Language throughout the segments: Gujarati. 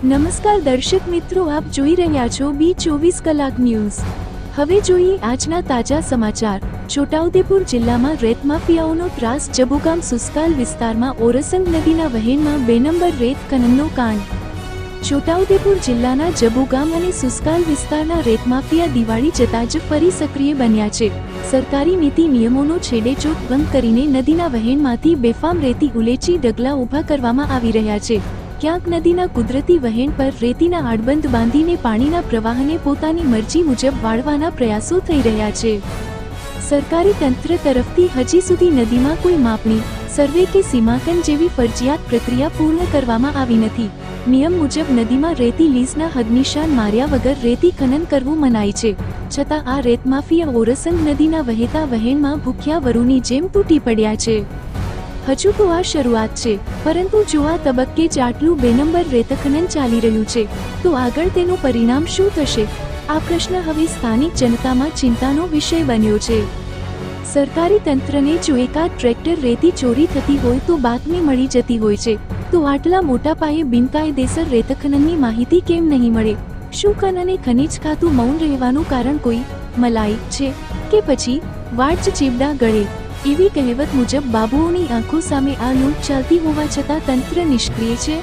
નમસ્કાર દર્શક મિત્રો, આપ જોઈ રહ્યા છો B24 કલાક ન્યૂઝ। હવે જોઈએ આજના તાજા સમાચાર। છોટાઉદેપુર જિલ્લામાં રેત માફિયાઓનો ત્રાસ। જબુગામ સુસ્કાલ વિસ્તારમાં ઓરસંગ નદીના વહેણમાં 2 નંબર રેત ખનનનો કાંડ। છોટાઉદેપુર જિલ્લાના જબુગામ અને સુસ્કાલ વિસ્તારના રેત માફિયા દિવાળી જતાં જ ફરી સક્રિય બન્યા છે। સરકારી નીતિ નિયમોનો છેડેચોક ભંગ કરીને નદીના વહેણમાંથી બેફામ રેતી ઉલેચી ડગલા ઊભા કરવામાં આવી રહ્યા છે। ક્યાંક નદીના કુદરતી વહેણ પર રેતીના આડબંધ બાંધીને પાણીના પ્રવાહને પોતાની મરજી મુજબ વાળવાના પ્રયાસો થઈ રહ્યા છે। સરકારી તંત્ર તરફથી હજી સુધી નદીમાં કોઈ માપણી, સર્વે કે સીમાંકન જેવી ફરજિયાત પ્રક્રિયા પૂર્ણ કરવામાં આવી નથી। નિયમ મુજબ નદીમાં રેતી લીઝના હદનિશાન માર્યા વગર રેતી ખનન કરવું મનાય છે। છતાં આ રેત માફિયા ઓરસંગ નદીના વહેતા વહેણમાં ભૂખ્યા વરુની જેમ તૂટી પડ્યા છે। હજુ તો આ શરૂઆત છે, પરંતુ જો આ તબક્કે જ આટલું 2 નંબર રેત ખનન ચાલી રહ્યું છે તો આગળ તેનું પરિણામ શું થશે? આ પ્રશ્ન હવે સ્થાનિક જનતામાં ચિંતાનો વિષય બન્યો છે। સરકારી તંત્રને જો એકાદ ટ્રેક્ટર રેતી ચોરી થતી હોય તો બાતમી મળી જતી હોય છે, તો આટલા મોટા પાયે બિનકાયદેસર રેત ખનનની માહિતી કેમ નહીં મળે? શું ખનન અને ખનિજ ખાતું મૌન રહેવાનું કારણ કોઈ મલાઈ છે કે પછી વાડ ચીબડા ગળે? એવી કહેવત મુજબ બાબુઓની આંખો સામે આ લૂંટ ચાલતી હોવા છતાં તંત્ર નિષ્ક્રિય છે।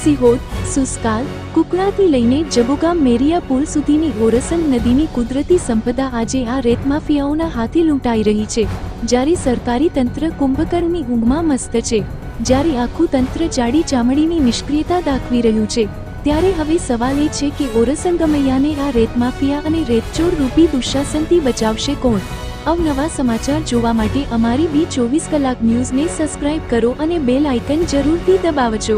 સિહોર, સુસ્કાલ, કુકડાથી લઈને જબુગામ મેરિયા પુલ સુધીની ઓરસંગ નદીની કુદરતી સંપદા આજે આ રેત માફિયાઓના હાથે લૂંટાઈ રહી છે। જ્યારે સરકારી તંત્ર કુંભકર્ણની ઊંઘમાં મસ્ત છે, જ્યારે આખું તંત્ર જાડી ચામડીની નિષ્ક્રિયતા દાખવી રહ્યું છે, ત્યારે હવે સવાલ એ છે કે ઓરસંગમૈયાને આ રેત માફિયા અને રેતચોર રૂપી દુશાસનથી બચાવશે કોણ? અવનવા સમાચાર જોવા માટે અમારી B24 કલાક ન્યૂઝને સબસ્ક્રાઇબ કરો અને બેલ આઇકન જરૂરથી દબાવજો।